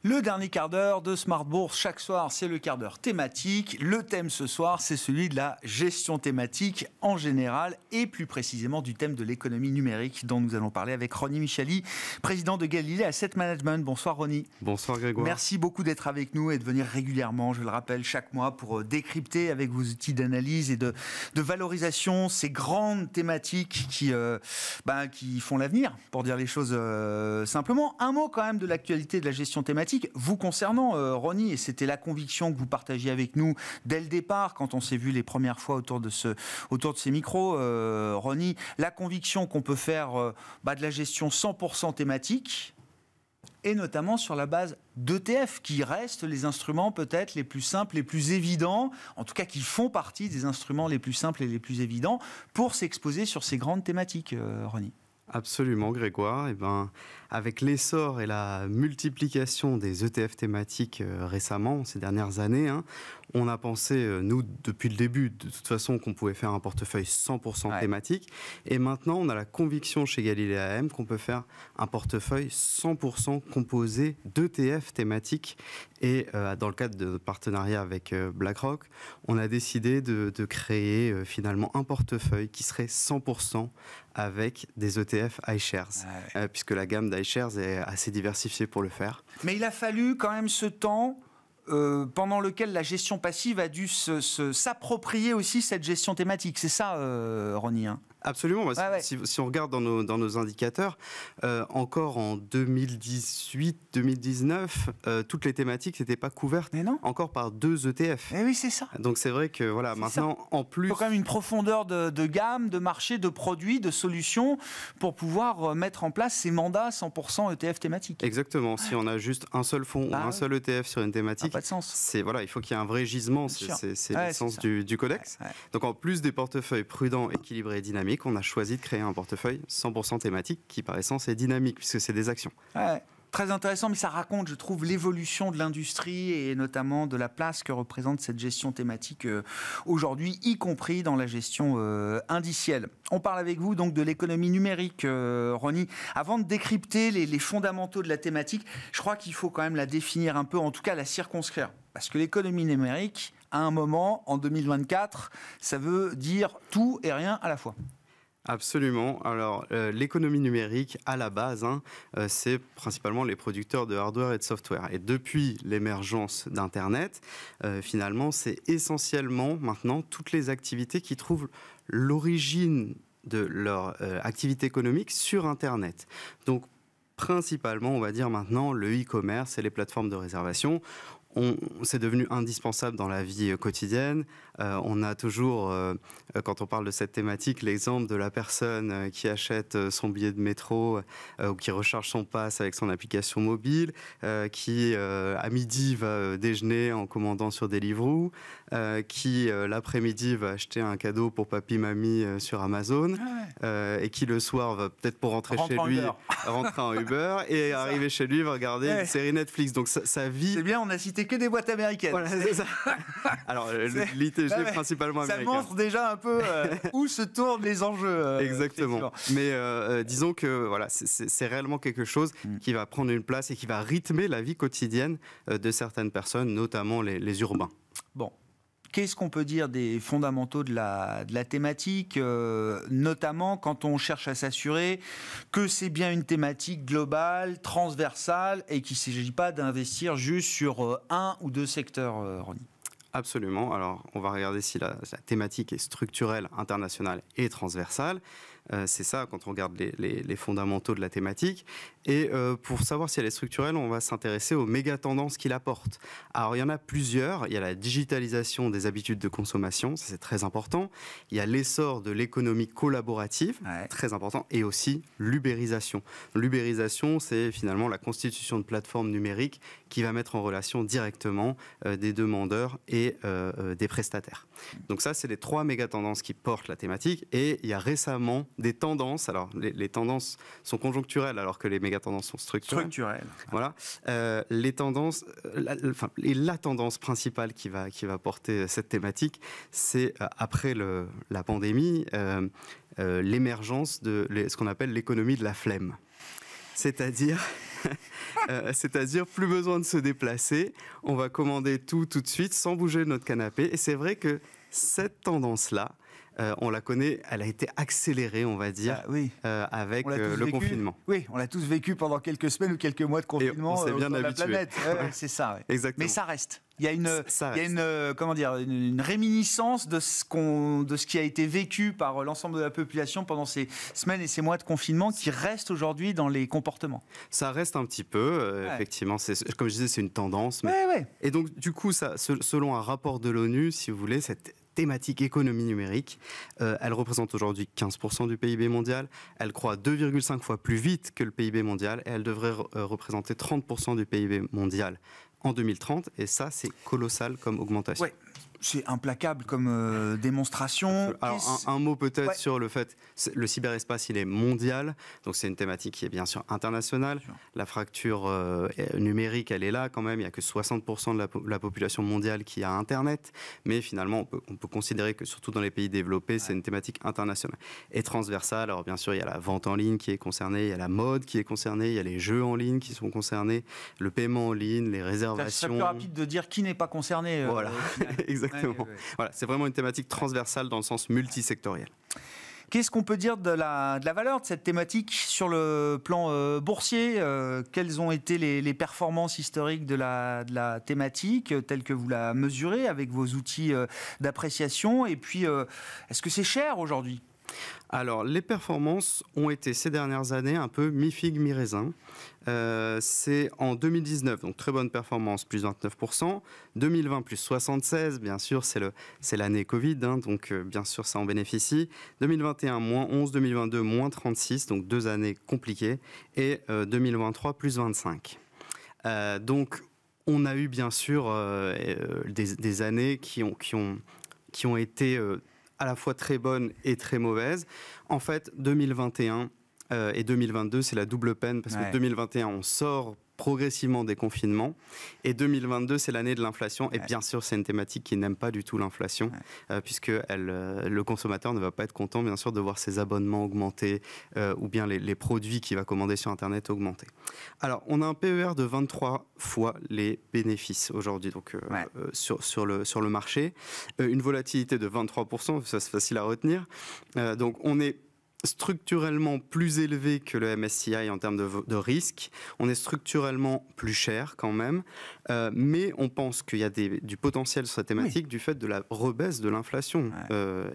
Le dernier quart d'heure de Smart Bourse, chaque soir, c'est le quart d'heure thématique. Le thème ce soir, c'est celui de la gestion thématique en général et plus précisément du thème de l'économie numérique dont nous allons parler avec Ronnie Michali, président de Galilée Asset Management. Bonsoir Ronnie. Bonsoir Grégoire. Merci beaucoup d'être avec nous et de venir régulièrement, je le rappelle, chaque mois pour décrypter avec vos outils d'analyse et de valorisation ces grandes thématiques qui font l'avenir, pour dire les choses simplement. Un mot quand même de l'actualité de la gestion thématique. Vous concernant, Ronnie, et c'était la conviction que vous partagiez avec nous dès le départ, quand on s'est vu les premières fois autour de ces micros, Ronnie, la conviction qu'on peut faire de la gestion 100% thématique, et notamment sur la base d'ETF, qui restent les instruments peut-être les plus simples, les plus évidents, en tout cas qui font partie des instruments les plus simples et les plus évidents pour s'exposer sur ces grandes thématiques, Ronnie. Absolument Grégoire, avec l'essor et la multiplication des ETF thématiques récemment, ces dernières années, on a pensé, nous, depuis le début, de toute façon, qu'on pouvait faire un portefeuille 100% thématique, et maintenant on a la conviction chez Galilée AM qu'on peut faire un portefeuille 100% composé d'ETF thématiques, et dans le cadre de notre partenariat avec BlackRock, on a décidé de créer finalement un portefeuille qui serait 100% avec des ETF iShares, puisque la gamme d'iShares est assez diversifiée pour le faire. Mais il a fallu quand même ce temps pendant lequel la gestion passive a dû s'approprier aussi cette gestion thématique. C'est ça, Ronnie, Absolument. Si on regarde dans nos indicateurs, encore en 2018-2019, toutes les thématiques n'étaient pas couvertes encore par 2 ETF. Eh oui, c'est ça. Donc c'est vrai que maintenant, en plus... Il faut quand même une profondeur de gamme, de marché, de produits, de solutions pour pouvoir mettre en place ces mandats 100% ETF thématiques. Exactement. Si on a juste un seul fonds ou un seul ETF sur une thématique, pas de sens. Il faut qu'il y ait un vrai gisement. C'est l'essence du codex. Donc en plus des portefeuilles prudents, équilibrés et dynamiques, on a choisi de créer un portefeuille 100% thématique qui par essence est dynamique puisque c'est des actions. Très intéressant, mais ça raconte, je trouve, l'évolution de l'industrie et notamment de la place que représente cette gestion thématique aujourd'hui, y compris dans la gestion indicielle. On parle avec vous donc de l'économie numérique, Ronnie. Avant de décrypter les fondamentaux de la thématique, je crois qu'il faut quand même la définir un peu, en tout cas la circonscrire. Parce que l'économie numérique, à un moment, en 2024, ça veut dire tout et rien à la fois. Absolument. Alors, l'économie numérique, à la base, c'est principalement les producteurs de hardware et de software. Et depuis l'émergence d'Internet, finalement, c'est essentiellement maintenant toutes les activités qui trouvent l'origine de leur activité économique sur Internet. Donc, principalement, on va dire maintenant, le e-commerce et les plateformes de réservation. C'est devenu indispensable dans la vie quotidienne. On a toujours, quand on parle de cette thématique, l'exemple de la personne qui achète son billet de métro ou qui recharge son pass avec son application mobile, qui à midi va déjeuner en commandant sur Deliveroo, qui l'après-midi va acheter un cadeau pour papy-mamie sur Amazon, et qui le soir va peut-être pour rentrer chez lui rentrer en Uber et arriver chez lui va regarder une série Netflix. Donc sa vie... C'est bien, on a cité que des boîtes américaines. Voilà, c'est ça. Alors, l'ITG principalement américain. Ça montre déjà un peu où se tournent les enjeux. Exactement. Mais disons que c'est réellement quelque chose qui va prendre une place et qui va rythmer la vie quotidienne de certaines personnes, notamment les urbains. Bon. Qu'est-ce qu'on peut dire des fondamentaux de la thématique, notamment quand on cherche à s'assurer que c'est bien une thématique globale, transversale, et qu'il ne s'agit pas d'investir juste sur un ou 2 secteurs, Ronnie? Absolument. Alors, on va regarder si la thématique est structurelle, internationale et transversale. C'est ça, quand on regarde les fondamentaux de la thématique. Et pour savoir si elle est structurelle, on va s'intéresser aux méga-tendances qu'il apporte. Alors, il y en a plusieurs. Il y a la digitalisation des habitudes de consommation, ça c'est très important. Il y a l'essor de l'économie collaborative, très important. Et aussi l'ubérisation. L'ubérisation, c'est finalement la constitution de plateformes numériques qui va mettre en relation directement des demandeurs et des prestataires. Donc ça, c'est les 3 méga-tendances qui portent la thématique. Et il y a récemment des tendances. Alors, les tendances sont conjoncturelles alors que les méga-tendances sont structurelles. Voilà. Les tendances, la tendance principale qui va porter cette thématique, c'est après la pandémie, l'émergence de ce qu'on appelle l'économie de la flemme. C'est-à-dire C'est-à-dire plus besoin de se déplacer, on va commander tout de suite sans bouger de notre canapé. Et c'est vrai que cette tendance-là, on la connaît, elle a été accélérée, on va dire, avec le confinement. Oui, on l'a tous vécu pendant quelques semaines ou quelques mois de confinement on s'est bien de la habitué. planète. C'est ça. Exactement. Mais ça reste. Il y a une réminiscence de ce qui a été vécu par l'ensemble de la population pendant ces semaines et ces mois de confinement qui reste aujourd'hui dans les comportements. Ça reste un petit peu, effectivement. Comme je disais, c'est une tendance. Mais... Et donc, du coup, selon un rapport de l'ONU, si vous voulez, cette thématique économie numérique, elle représente aujourd'hui 15% du PIB mondial, elle croît 2,5 fois plus vite que le PIB mondial et elle devrait représenter 30% du PIB mondial en 2030 et ça c'est colossal comme augmentation. Ouais. C'est implacable comme démonstration. Alors, un mot peut-être sur le fait, le cyberespace, il est mondial, donc c'est une thématique qui est bien sûr internationale. La fracture numérique, elle est là quand même, il n'y a que 60% de la population mondiale qui a Internet, mais finalement, on peut considérer que surtout dans les pays développés, c'est une thématique internationale et transversale. Alors bien sûr, il y a la vente en ligne qui est concernée, il y a la mode qui est concernée, il y a les jeux en ligne qui sont concernés, le paiement en ligne, les réservations. C'est plus rapide de dire qui n'est pas concerné. Voilà, exactement. Voilà, c'est vraiment une thématique transversale dans le sens multisectoriel. Qu'est-ce qu'on peut dire de la valeur de cette thématique sur le plan boursier? Quelles ont été les performances historiques de la thématique telles que vous la mesurez avec vos outils d'appréciation? Et puis, est-ce que c'est cher aujourd'hui? Alors, les performances ont été ces dernières années un peu mi-figue, mi-raisin. C'est en 2019, donc très bonne performance, plus 29%. 2020, plus 76%, bien sûr, c'est l'année Covid, donc bien sûr, ça en bénéficie. 2021, moins 11%, 2022, moins 36%, donc 2 années compliquées. Et 2023, plus 25%. Donc, on a eu bien sûr des années qui ont été à la fois très bonnes et très mauvaises. En fait, 2021 et 2022, c'est la double peine parce que 2021, on sort progressivement des confinements et 2022, c'est l'année de l'inflation et bien sûr, c'est une thématique qui n'aime pas du tout l'inflation puisque le consommateur ne va pas être content, bien sûr, de voir ses abonnements augmenter ou bien les produits qu'il va commander sur Internet augmenter. Alors, on a un PER de 23 fois les bénéfices aujourd'hui donc, sur le marché. Une volatilité de 23%, ça c'est facile à retenir. Donc, on est structurellement plus élevé que le MSCI en termes de risque. On est structurellement plus cher quand même, mais on pense qu'il y a du potentiel sur cette thématique du fait de la rebaisse de l'inflation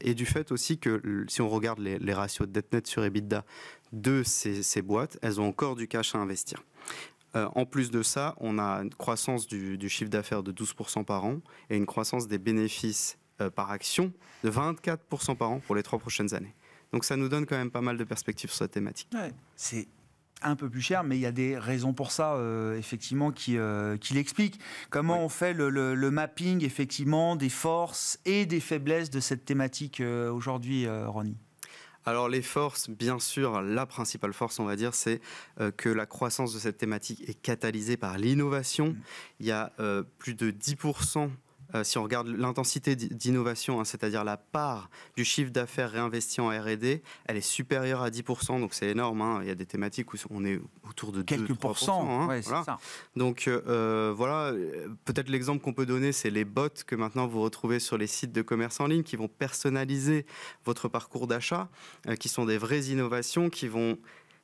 et du fait aussi que si on regarde les ratios de dette nette sur EBITDA de ces boîtes, elles ont encore du cash à investir. En plus de ça, on a une croissance du chiffre d'affaires de 12% par an et une croissance des bénéfices par action de 24% par an pour les 3 prochaines années. Donc ça nous donne quand même pas mal de perspectives sur cette thématique. C'est un peu plus cher, mais il y a des raisons pour ça, effectivement, qui l'expliquent. Comment on fait le mapping, effectivement, des forces et des faiblesses de cette thématique aujourd'hui, Ronnie? Alors les forces, bien sûr, la principale force, on va dire, c'est que la croissance de cette thématique est catalysée par l'innovation. Il y a plus de 10%. Si on regarde l'intensité d'innovation, c'est-à-dire la part du chiffre d'affaires réinvesti en R&D, elle est supérieure à 10%, donc c'est énorme. Il y a des thématiques où on est autour de quelques pourcents. Voilà. C'est ça. Donc voilà, peut-être l'exemple qu'on peut donner, c'est les bots que maintenant vous retrouvez sur les sites de commerce en ligne qui vont personnaliser votre parcours d'achat, qui sont des vraies innovations qui vont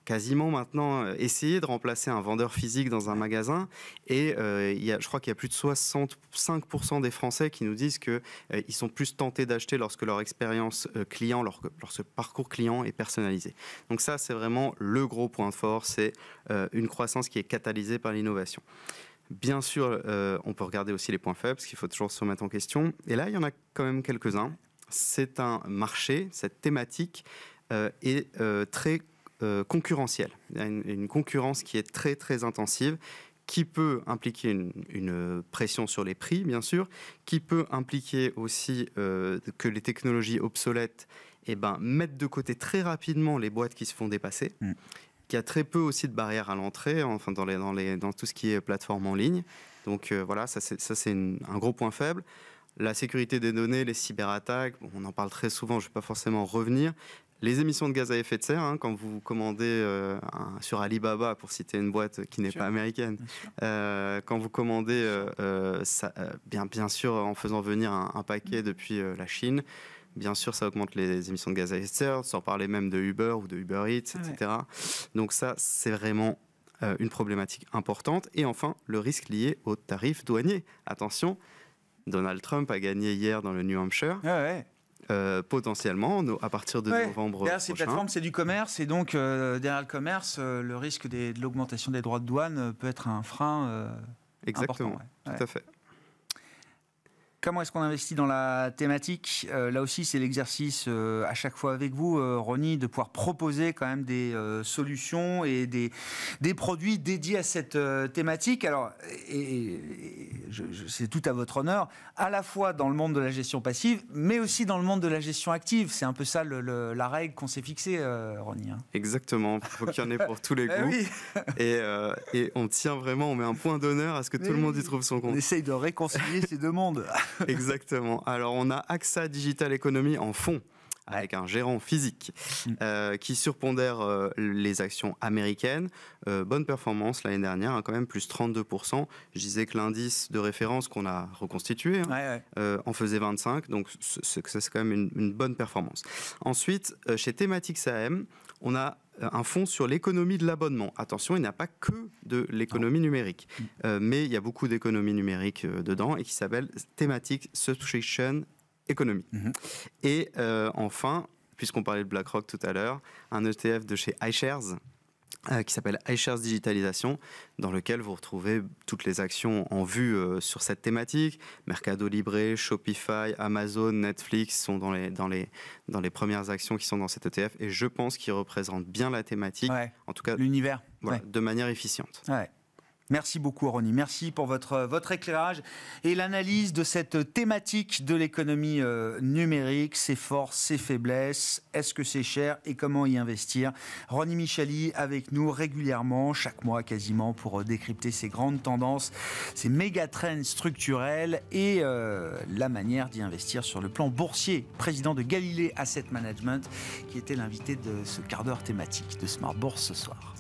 quasiment maintenant essayer de remplacer un vendeur physique dans un magasin. Et je crois qu'il y a plus de 65% des Français qui nous disent qu'ils sont plus tentés d'acheter lorsque leur expérience client, lorsque le parcours client est personnalisé. Donc ça, c'est vraiment le gros point fort, c'est une croissance qui est catalysée par l'innovation. Bien sûr, on peut regarder aussi les points faibles, parce qu'il faut toujours se remettre en question. Et là, il y en a quand même quelques-uns. C'est un marché, cette thématique est très concurrentielle. Il y a une concurrence qui est très très intensive, qui peut impliquer une pression sur les prix, bien sûr, qui peut impliquer aussi que les technologies obsolètes mettent de côté très rapidement les boîtes qui se font dépasser. Qu'il y a très peu aussi de barrières à l'entrée, enfin dans tout ce qui est plateforme en ligne. Donc voilà, ça c'est un gros point faible. La sécurité des données, les cyberattaques, on en parle très souvent, je ne vais pas forcément revenir. les émissions de gaz à effet de serre, hein, quand vous commandez sur Alibaba, pour citer une boîte qui n'est pas américaine, quand vous commandez, bien sûr, en faisant venir un paquet depuis la Chine, bien sûr, ça augmente les émissions de gaz à effet de serre, sans parler même de Uber ou de Uber Eats, etc. Donc ça, c'est vraiment une problématique importante. Et enfin, le risque lié aux tarifs douaniers. Attention, Donald Trump a gagné hier dans le New Hampshire. Potentiellement, à partir de novembre prochain. Ces plateformes, c'est du commerce, et donc derrière le commerce, le risque de l'augmentation des droits de douane peut être un frein Exactement, important. Tout à fait. Comment est-ce qu'on investit dans la thématique ? Là aussi, c'est l'exercice à chaque fois avec vous, Ronnie, de pouvoir proposer quand même des solutions et des produits dédiés à cette thématique. Alors, c'est tout à votre honneur, à la fois dans le monde de la gestion passive, mais aussi dans le monde de la gestion active. C'est un peu ça la règle qu'on s'est fixée, Ronnie. Exactement. Il faut qu'il y en ait pour tous les goûts. Et on tient vraiment, on met un point d'honneur à ce que tout le monde y trouve son compte. On essaye de réconcilier ces deux mondes. Exactement. Alors, on a AXA Digital Economy en fonds, avec un gérant physique qui surpondère les actions américaines. Bonne performance l'année dernière, hein, quand même, plus 32%. Je disais que l'indice de référence qu'on a reconstitué en faisait 25%, donc c'est quand même une bonne performance. Ensuite, chez Thematics AM, on a un fonds sur l'économie de l'abonnement. Attention, il n'y a pas que de l'économie numérique, mais il y a beaucoup d'économie numérique dedans et qui s'appelle Thematic Subscription Economy. Et enfin, puisqu'on parlait de BlackRock tout à l'heure, un ETF de chez iShares qui s'appelle iShares Digitalisation, dans lequel vous retrouvez toutes les actions en vue sur cette thématique. Mercado Libre, Shopify, Amazon, Netflix sont dans les premières actions qui sont dans cet ETF, et je pense qu'ils représentent bien la thématique, en tout cas l'univers, de manière efficiente. Merci beaucoup, Ronnie. Merci pour votre éclairage et l'analyse de cette thématique de l'économie numérique, ses forces, ses faiblesses, est-ce que c'est cher et comment y investir. Ronnie Michali avec nous régulièrement, chaque mois quasiment, pour décrypter ces grandes tendances, ces méga-trends structurels et la manière d'y investir sur le plan boursier. Président de Galilée Asset Management, qui était l'invité de ce quart d'heure thématique de Smart Bourse ce soir.